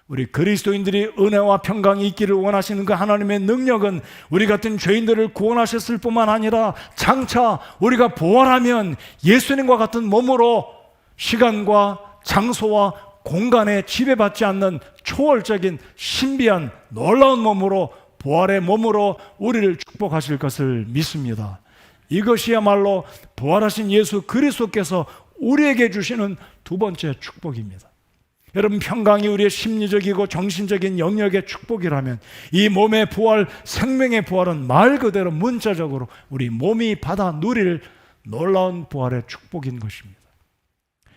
우리 그리스도인들이 은혜와 평강이 있기를 원하시는 그 하나님의 능력은 우리 같은 죄인들을 구원하셨을 뿐만 아니라 장차 우리가 부활하면 예수님과 같은 몸으로 시간과 장소와 공간에 지배받지 않는 초월적인 신비한 놀라운 몸으로, 부활의 몸으로 우리를 축복하실 것을 믿습니다. 이것이야말로 부활하신 예수 그리스도께서 우리에게 주시는 두 번째 축복입니다. 여러분, 평강이 우리의 심리적이고 정신적인 영역의 축복이라면 이 몸의 부활, 생명의 부활은 말 그대로 문자적으로 우리 몸이 받아 누릴 놀라운 부활의 축복인 것입니다.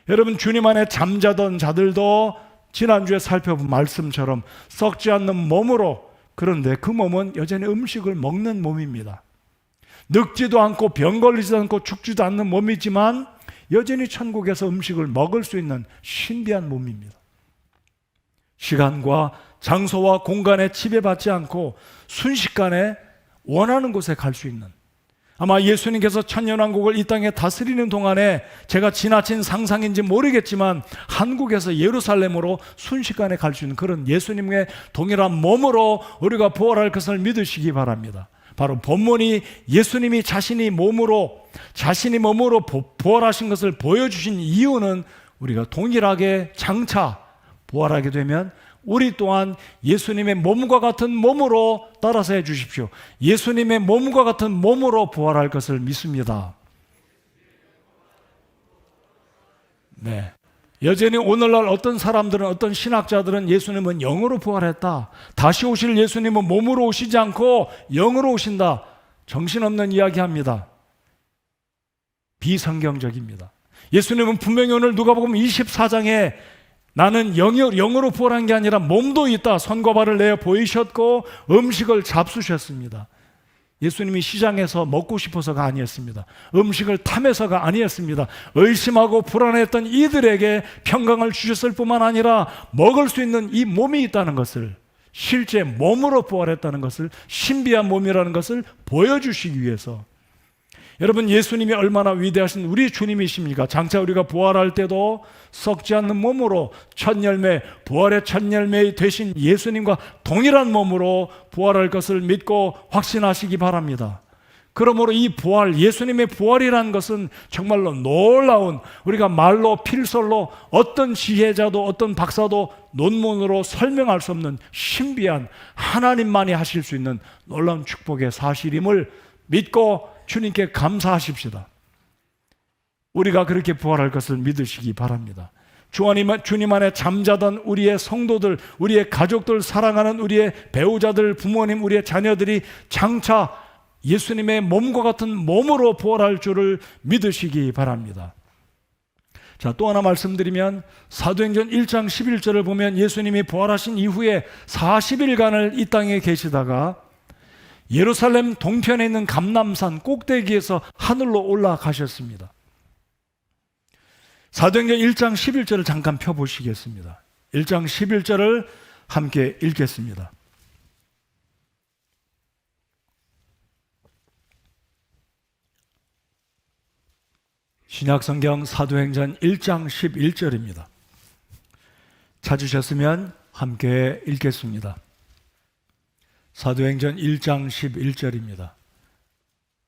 여러분, 주님 안에 잠자던 자들도 지난주에 살펴본 말씀처럼 썩지 않는 몸으로, 그런데 그 몸은 여전히 음식을 먹는 몸입니다. 늙지도 않고 병 걸리지도 않고 죽지도 않는 몸이지만 여전히 천국에서 음식을 먹을 수 있는 신비한 몸입니다. 시간과 장소와 공간에 지배받지 않고 순식간에 원하는 곳에 갈 수 있는, 아마 예수님께서 천년왕국을 이 땅에 다스리는 동안에 제가 지나친 상상인지 모르겠지만 한국에서 예루살렘으로 순식간에 갈 수 있는 그런 예수님의 동일한 몸으로 우리가 부활할 것을 믿으시기 바랍니다. 바로 본문이 예수님이 자신이 몸으로 부활하신 것을 보여주신 이유는 우리가 동일하게 장차 부활하게 되면 우리 또한 예수님의 몸과 같은 몸으로, 따라서 해 주십시오, 예수님의 몸과 같은 몸으로 부활할 것을 믿습니다. 네. 여전히 오늘날 어떤 사람들은, 어떤 신학자들은 예수님은 영으로 부활했다, 다시 오실 예수님은 몸으로 오시지 않고 영으로 오신다, 정신없는 이야기합니다. 비성경적입니다. 예수님은 분명히 오늘 누가복음 24장에 나는 영으로 부활한 게 아니라 몸도 있다, 손과 발을 내어 보이셨고 음식을 잡수셨습니다. 예수님이 시장에서 먹고 싶어서가 아니었습니다. 음식을 탐해서가 아니었습니다. 의심하고 불안했던 이들에게 평강을 주셨을 뿐만 아니라 먹을 수 있는 이 몸이 있다는 것을, 실제 몸으로 부활했다는 것을, 신비한 몸이라는 것을 보여주시기 위해서. 여러분, 예수님이 얼마나 위대하신 우리 주님이십니까? 장차 우리가 부활할 때도 썩지 않는 몸으로 첫 열매, 부활의 첫 열매 되신 예수님과 동일한 몸으로 부활할 것을 믿고 확신하시기 바랍니다. 그러므로 이 부활, 예수님의 부활이라는 것은 정말로 놀라운, 우리가 말로, 필설로 어떤 지혜자도 어떤 박사도 논문으로 설명할 수 없는 신비한, 하나님만이 하실 수 있는 놀라운 축복의 사실임을 믿고 주님께 감사하십시다. 우리가 그렇게 부활할 것을 믿으시기 바랍니다. 주님 안에 잠자던 우리의 성도들, 우리의 가족들, 사랑하는 우리의 배우자들, 부모님, 우리의 자녀들이 장차 예수님의 몸과 같은 몸으로 부활할 줄을 믿으시기 바랍니다. 자, 또 하나 말씀드리면 사도행전 1장 11절을 보면 예수님이 부활하신 이후에 40일간을 이 땅에 계시다가 예루살렘 동편에 있는 감람산 꼭대기에서 하늘로 올라가셨습니다. 사도행전 1장 11절을 잠깐 펴보시겠습니다. 1장 11절을 함께 읽겠습니다. 신약성경 사도행전 1장 11절입니다. 찾으셨으면 함께 읽겠습니다. 사도행전 1장 11절입니다.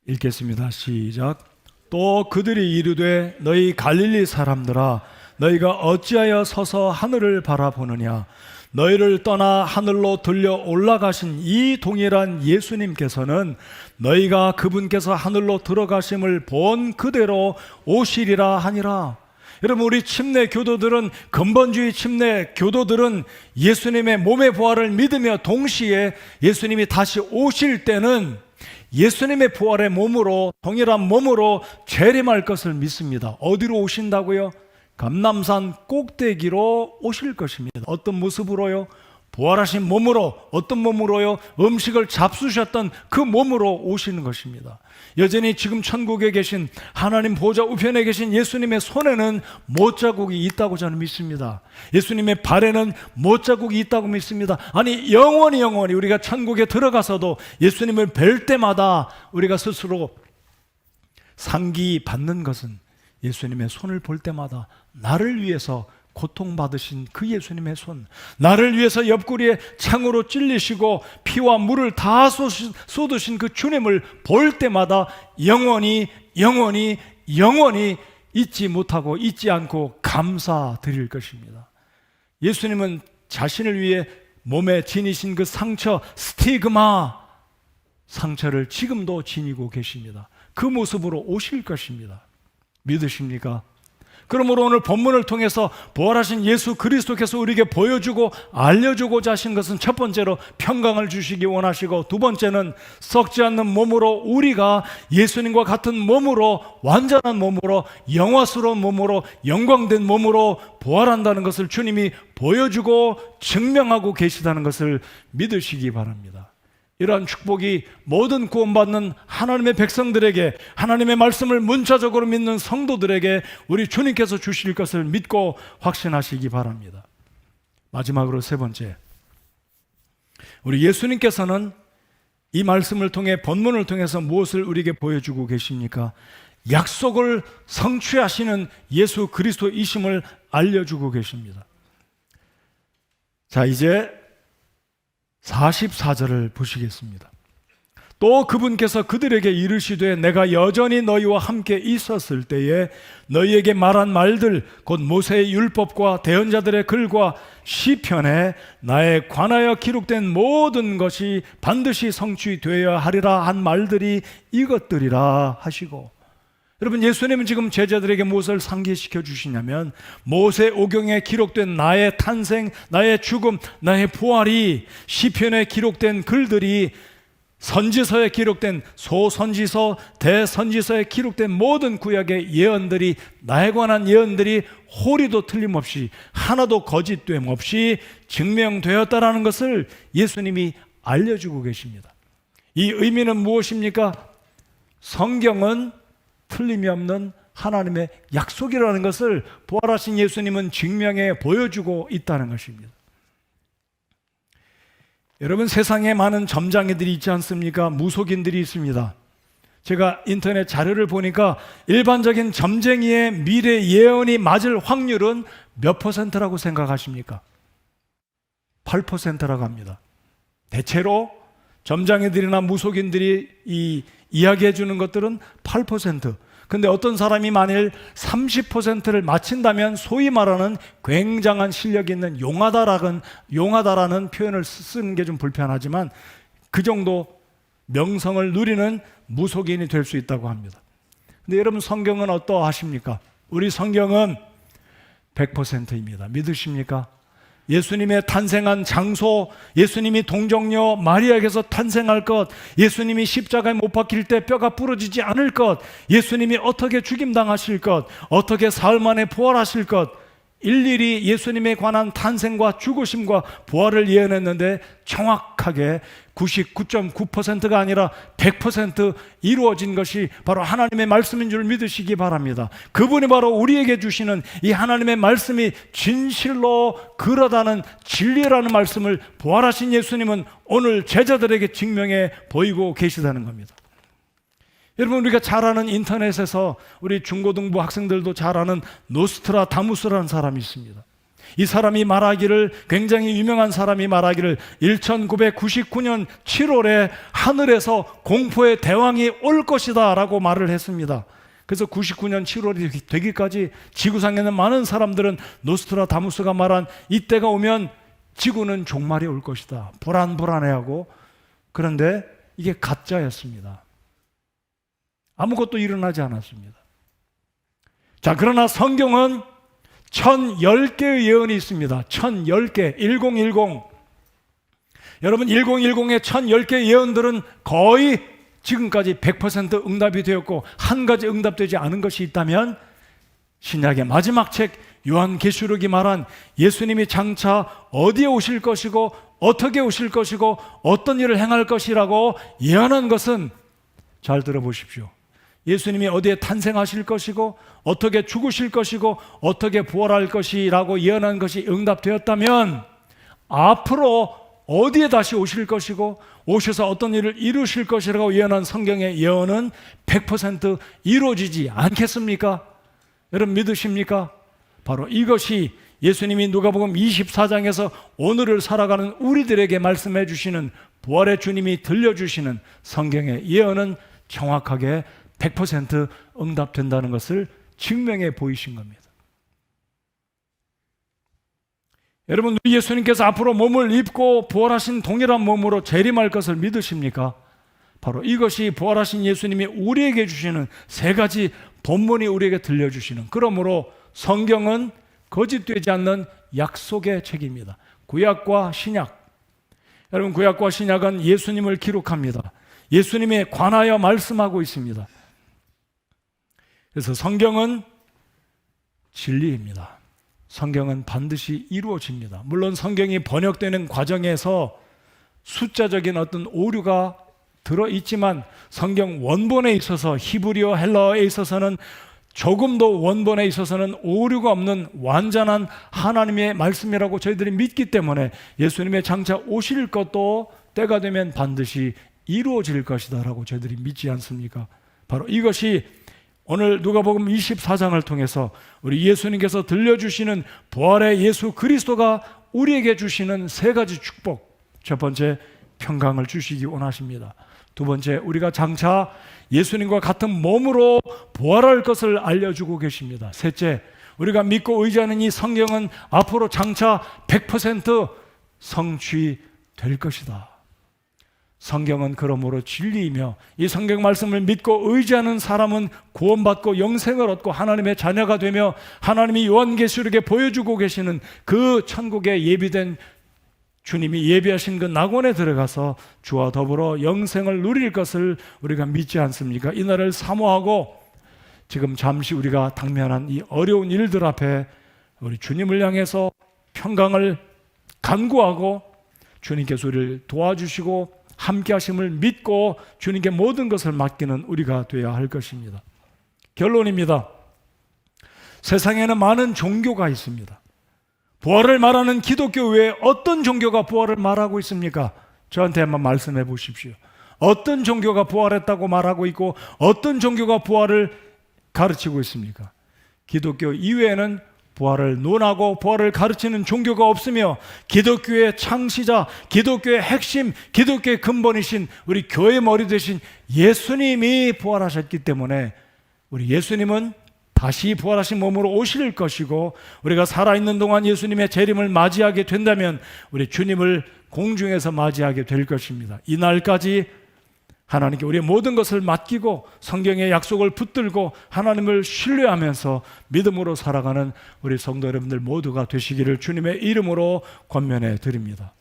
읽겠습니다. 시작. 또 그들이 이르되 너희 갈릴리 사람들아, 너희가 어찌하여 서서 하늘을 바라보느냐? 너희를 떠나 하늘로 들려 올라가신 이 동일한 예수님께서는 너희가 그분께서 하늘로 들어가심을 본 그대로 오시리라 하니라. 여러분, 우리 침례 교도들은, 근본주의 침례 교도들은 예수님의 몸의 부활을 믿으며 동시에 예수님이 다시 오실 때는 예수님의 부활의 몸으로, 동일한 몸으로 재림할 것을 믿습니다. 어디로 오신다고요? 감람산 꼭대기로 오실 것입니다. 어떤 모습으로요? 부활하신 몸으로. 어떤 몸으로요? 음식을 잡수셨던 그 몸으로 오시는 것입니다. 여전히 지금 천국에 계신 하나님 보좌 우편에 계신 예수님의 손에는 못자국이 있다고 저는 믿습니다. 예수님의 발에는 못자국이 있다고 믿습니다. 아니, 영원히 우리가 천국에 들어가서도 예수님을 뵐 때마다 우리가 스스로 상기받는 것은 예수님의 손을 볼 때마다 나를 위해서 고통받으신 그 예수님의 손, 나를 위해서 옆구리에 창으로 찔리시고 피와 물을 다 쏟으신 그 주님을 볼 때마다 영원히 잊지 못하고 잊지 않고 감사드릴 것입니다. 예수님은 자신을 위해 몸에 지니신 그 상처, 스티그마, 상처를 지금도 지니고 계십니다. 그 모습으로 오실 것입니다. 믿으십니까? 그러므로 오늘 본문을 통해서 부활하신 예수 그리스도께서 우리에게 보여주고 알려주고자 하신 것은 첫 번째로 평강을 주시기 원하시고, 두 번째는 썩지 않는 몸으로 우리가 예수님과 같은 몸으로, 완전한 몸으로, 영화스러운 몸으로, 영광된 몸으로 부활한다는 것을 주님이 보여주고 증명하고 계시다는 것을 믿으시기 바랍니다. 이러한 축복이 모든 구원받는 하나님의 백성들에게, 하나님의 말씀을 문자적으로 믿는 성도들에게 우리 주님께서 주실 것을 믿고 확신하시기 바랍니다. 마지막으로 세 번째, 우리 예수님께서는 이 말씀을 통해, 본문을 통해서 무엇을 우리에게 보여주고 계십니까? 약속을 성취하시는 예수 그리스도이심을 알려주고 계십니다. 자, 이제 44절을 보시겠습니다. 또 그분께서 그들에게 이르시되 내가 여전히 너희와 함께 있었을 때에 너희에게 말한 말들 곧 모세의 율법과 대언자들의 글과 시편에 나에 관하여 기록된 모든 것이 반드시 성취되어야 하리라 한 말들이 이것들이라 하시고, 여러분, 예수님은 지금 제자들에게 무엇을 상기시켜 주시냐면, 모세 오경에 기록된 나의 탄생, 나의 죽음, 나의 부활이, 시편에 기록된 글들이, 선지서에 기록된 소선지서, 대선지서에 기록된 모든 구약의 예언들이, 나에 관한 예언들이 호리도 틀림없이, 하나도 거짓됨 없이 증명되었다라는 것을 예수님이 알려주고 계십니다. 이 의미는 무엇입니까? 성경은 틀림이 없는 하나님의 약속이라는 것을 부활하신 예수님은 증명해 보여주고 있다는 것입니다. 여러분, 세상에 많은 점장이들이 있지 않습니까? 무속인들이 있습니다. 제가 인터넷 자료를 보니까 일반적인 점쟁이의 미래 예언이 맞을 확률은 몇 퍼센트라고 생각하십니까? 8%라고 합니다. 대체로 점장이들이나 무속인들이 이야기해 주는 것들은 8%. 근데 어떤 사람이 만일 30%를 맞힌다면 소위 말하는 굉장한 실력이 있는 용하다라는 표현을 쓰는 게 좀 불편하지만 그 정도 명성을 누리는 무속인이 될 수 있다고 합니다. 근데 여러분, 성경은 어떠하십니까? 우리 성경은 100%입니다. 믿으십니까? 예수님의 탄생한 장소, 예수님이 동정녀 마리아에게서 탄생할 것, 예수님이 십자가에 못 박힐 때 뼈가 부러지지 않을 것, 예수님이 어떻게 죽임당하실 것, 어떻게 사흘 만에 부활하실 것, 일일이 예수님에 관한 탄생과 죽으심과 부활을 예언했는데 정확하게 99.9%가 아니라 100% 이루어진 것이 바로 하나님의 말씀인 줄 믿으시기 바랍니다. 그분이 바로 우리에게 주시는 이 하나님의 말씀이 진실로 그러다는 진리라는 말씀을 부활하신 예수님은 오늘 제자들에게 증명해 보이고 계시다는 겁니다. 여러분, 우리가 잘 아는 인터넷에서 우리 중고등부 학생들도 잘 아는 노스트라다무스라는 사람이 있습니다. 이 사람이 말하기를, 굉장히 유명한 사람이 말하기를 1999년 7월에 하늘에서 공포의 대왕이 올 것이다 라고 말을 했습니다. 그래서 99년 7월이 되기까지 지구상에는 많은 사람들은 노스트라다무스가 말한 이때가 오면 지구는 종말이 올 것이다, 불안해하고, 그런데 이게 가짜였습니다. 아무것도 일어나지 않았습니다. 자, 그러나 성경은 1010개의 예언이 있습니다. 1010개, 1010. 여러분, 1010의 1010개 예언들은 거의 지금까지 100% 응답이 되었고 한 가지 응답되지 않은 것이 있다면 신약의 마지막 책 요한계시록이 말한 예수님이 장차 어디에 오실 것이고 어떻게 오실 것이고 어떤 일을 행할 것이라고 예언한 것은, 잘 들어보십시오, 예수님이 어디에 탄생하실 것이고 어떻게 죽으실 것이고 어떻게 부활할 것이라고 예언한 것이 응답되었다면 앞으로 어디에 다시 오실 것이고 오셔서 어떤 일을 이루실 것이라고 예언한 성경의 예언은 100% 이루어지지 않겠습니까? 여러분 믿으십니까? 바로 이것이 예수님이 누가복음 24장에서 오늘을 살아가는 우리들에게 말씀해 주시는, 부활의 주님이 들려주시는 성경의 예언은 정확하게 100% 응답된다는 것을 증명해 보이신 겁니다. 여러분, 우리 예수님께서 앞으로 몸을 입고 부활하신 동일한 몸으로 재림할 것을 믿으십니까? 바로 이것이 부활하신 예수님이 우리에게 주시는 세 가지 본문이 우리에게 들려주시는, 그러므로 성경은 거짓되지 않는 약속의 책입니다. 구약과 신약, 여러분 구약과 신약은 예수님을 기록합니다. 예수님에 관하여 말씀하고 있습니다. 그래서 성경은 진리입니다. 성경은 반드시 이루어집니다. 물론 성경이 번역되는 과정에서 숫자적인 어떤 오류가 들어있지만 성경 원본에 있어서, 히브리어 헬라어에 있어서는 조금도 원본에 있어서는 오류가 없는 완전한 하나님의 말씀이라고 저희들이 믿기 때문에 예수님의 장차 오실 것도 때가 되면 반드시 이루어질 것이다 라고 저희들이 믿지 않습니까? 바로 이것이 오늘 누가복음 24장을 통해서 우리 예수님께서 들려주시는 부활의 예수 그리스도가 우리에게 주시는 세 가지 축복. 첫 번째, 평강을 주시기 원하십니다. 두 번째, 우리가 장차 예수님과 같은 몸으로 부활할 것을 알려주고 계십니다. 셋째, 우리가 믿고 의지하는 이 성경은 앞으로 장차 100% 성취될 것이다. 성경은 그러므로 진리이며 이 성경 말씀을 믿고 의지하는 사람은 구원받고 영생을 얻고 하나님의 자녀가 되며 하나님이 요한계시록에 보여주고 계시는 그 천국에 예비된, 주님이 예비하신 그 낙원에 들어가서 주와 더불어 영생을 누릴 것을 우리가 믿지 않습니까? 이 날을 사모하고 지금 잠시 우리가 당면한 이 어려운 일들 앞에 우리 주님을 향해서 평강을 간구하고 주님께서 우리를 도와주시고 함께 하심을 믿고 주님께 모든 것을 맡기는 우리가 되어야 할 것입니다. 결론입니다. 세상에는 많은 종교가 있습니다. 부활을 말하는 기독교 외에 어떤 종교가 부활을 말하고 있습니까? 저한테 한번 말씀해 보십시오. 어떤 종교가 부활했다고 말하고 있고 어떤 종교가 부활을 가르치고 있습니까? 기독교 이외에는 부활을 논하고 부활을 가르치는 종교가 없으며 기독교의 창시자, 기독교의 핵심, 기독교의 근본이신 우리 교회 머리 되신 예수님이 부활하셨기 때문에 우리 예수님은 다시 부활하신 몸으로 오실 것이고 우리가 살아있는 동안 예수님의 재림을 맞이하게 된다면 우리 주님을 공중에서 맞이하게 될 것입니다. 이 날까지 하나님께 우리의 모든 것을 맡기고 성경의 약속을 붙들고 하나님을 신뢰하면서 믿음으로 살아가는 우리 성도 여러분들 모두가 되시기를 주님의 이름으로 권면해 드립니다.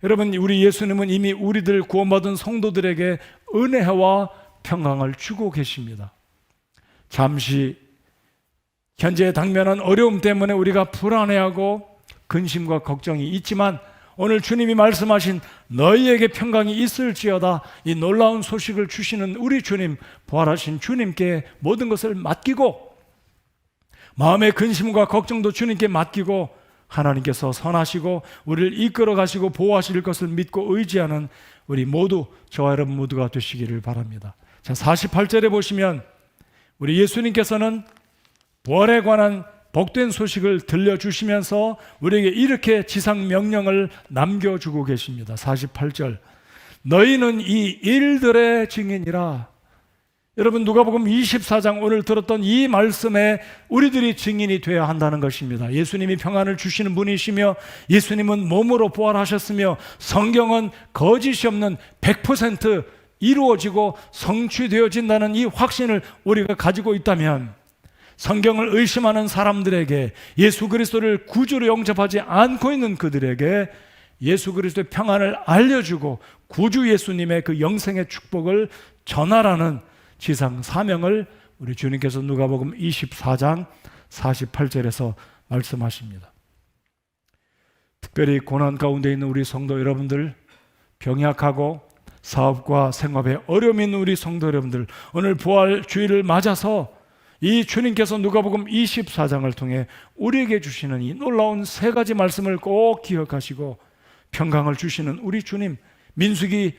여러분, 우리 예수님은 이미 우리들 구원받은 성도들에게 은혜와 평강을 주고 계십니다. 잠시 현재 당면한 어려움 때문에 우리가 불안해하고 근심과 걱정이 있지만 오늘 주님이 말씀하신 너희에게 평강이 있을지어다, 이 놀라운 소식을 주시는 우리 주님, 부활하신 주님께 모든 것을 맡기고 마음의 근심과 걱정도 주님께 맡기고 하나님께서 선하시고 우리를 이끌어 가시고 보호하실 것을 믿고 의지하는 우리 모두, 저와 여러분 모두가 되시기를 바랍니다. 자, 48절에 보시면 우리 예수님께서는 부활에 관한 복된 소식을 들려주시면서 우리에게 이렇게 지상 명령을 남겨주고 계십니다. 48절, 너희는 이 일들의 증인이라. 여러분, 누가복음 24장 오늘 들었던 이 말씀에 우리들이 증인이 되어야 한다는 것입니다. 예수님이 평안을 주시는 분이시며 예수님은 몸으로 부활하셨으며 성경은 거짓이 없는 100% 이루어지고 성취되어진다는 이 확신을 우리가 가지고 있다면 성경을 의심하는 사람들에게, 예수 그리스도를 구주로 영접하지 않고 있는 그들에게 예수 그리스도의 평안을 알려주고 구주 예수님의 그 영생의 축복을 전하라는 지상 사명을 우리 주님께서 누가복음 24장 48절에서 말씀하십니다. 특별히 고난 가운데 있는 우리 성도 여러분들, 병약하고 사업과 생업에 어려움이 있는 우리 성도 여러분들, 오늘 부활 주일을 맞아서 이 주님께서 누가복음 24장을 통해 우리에게 주시는 이 놀라운 세 가지 말씀을 꼭 기억하시고 평강을 주시는 우리 주님, 민수기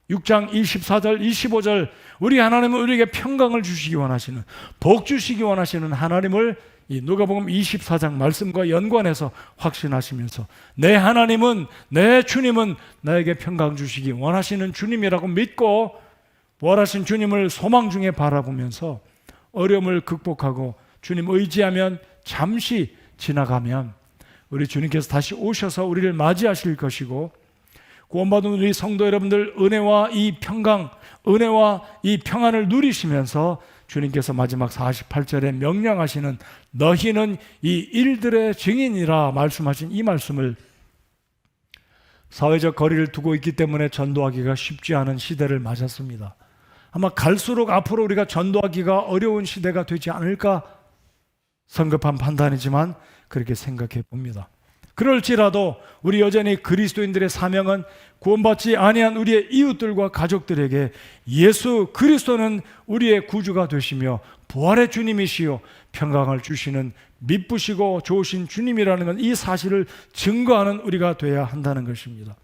6장 24절 25절 우리 하나님은 우리에게 평강을 주시기 원하시는, 복 주시기 원하시는 하나님을 이 누가복음 24장 말씀과 연관해서 확신하시면서 내 하나님은, 내 주님은 나에게 평강 주시기 원하시는 주님이라고 믿고 부활하신 주님을 소망 중에 바라보면서 어려움을 극복하고 주님 의지하면 잠시 지나가면 우리 주님께서 다시 오셔서 우리를 맞이하실 것이고, 구원받은 우리 성도 여러분들 은혜와 이 평강, 은혜와 이 평안을 누리시면서 주님께서 마지막 48절에 명령하시는 너희는 이 일들의 증인이라 말씀하신 이 말씀을 사회적 거리를 두고 있기 때문에 전도하기가 쉽지 않은 시대를 맞았습니다. 아마 갈수록 앞으로 우리가 전도하기가 어려운 시대가 되지 않을까 성급한 판단이지만 그렇게 생각해 봅니다. 그럴지라도 우리 여전히 그리스도인들의 사명은 구원받지 아니한 우리의 이웃들과 가족들에게 예수 그리스도는 우리의 구주가 되시며 부활의 주님이시요 평강을 주시는 미쁘시고 좋으신 주님이라는 건 이 사실을 증거하는 우리가 되어야 한다는 것입니다.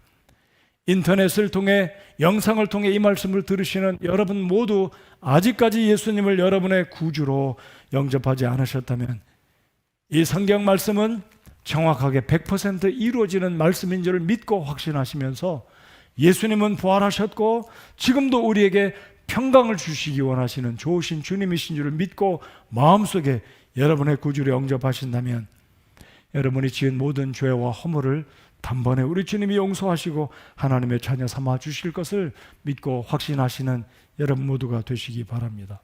인터넷을 통해, 영상을 통해 이 말씀을 들으시는 여러분 모두 아직까지 예수님을 여러분의 구주로 영접하지 않으셨다면 이 성경 말씀은 정확하게 100% 이루어지는 말씀인 줄을 믿고 확신하시면서 예수님은 부활하셨고 지금도 우리에게 평강을 주시기 원하시는 좋으신 주님이신 줄을 믿고 마음속에 여러분의 구주로 영접하신다면 여러분이 지은 모든 죄와 허물을 단번에 우리 주님이 용서하시고 하나님의 자녀 삼아 주실 것을 믿고 확신하시는 여러분 모두가 되시기 바랍니다.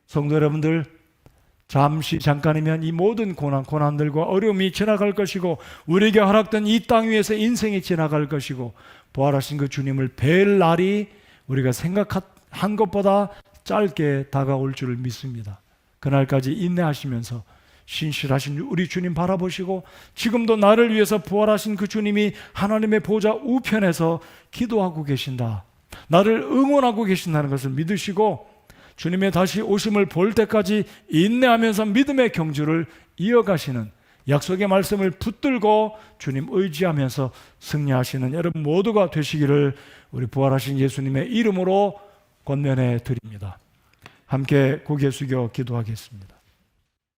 성도 여러분들, 잠깐이면 이 모든 고난들과 어려움이 지나갈 것이고 우리에게 허락된 이 땅 위에서 인생이 지나갈 것이고 부활하신 그 주님을 뵐 날이 우리가 생각한 것보다 짧게 다가올 줄을 믿습니다. 그날까지 인내하시면서 신실하신 우리 주님 바라보시고 지금도 나를 위해서 부활하신 그 주님이 하나님의 보좌 우편에서 기도하고 계신다, 나를 응원하고 계신다는 것을 믿으시고 주님의 다시 오심을 볼 때까지 인내하면서 믿음의 경주를 이어가시는 약속의 말씀을 붙들고 주님 의지하면서 승리하시는 여러분 모두가 되시기를 우리 부활하신 예수님의 이름으로 권면해 드립니다. 함께 고개 숙여 기도하겠습니다.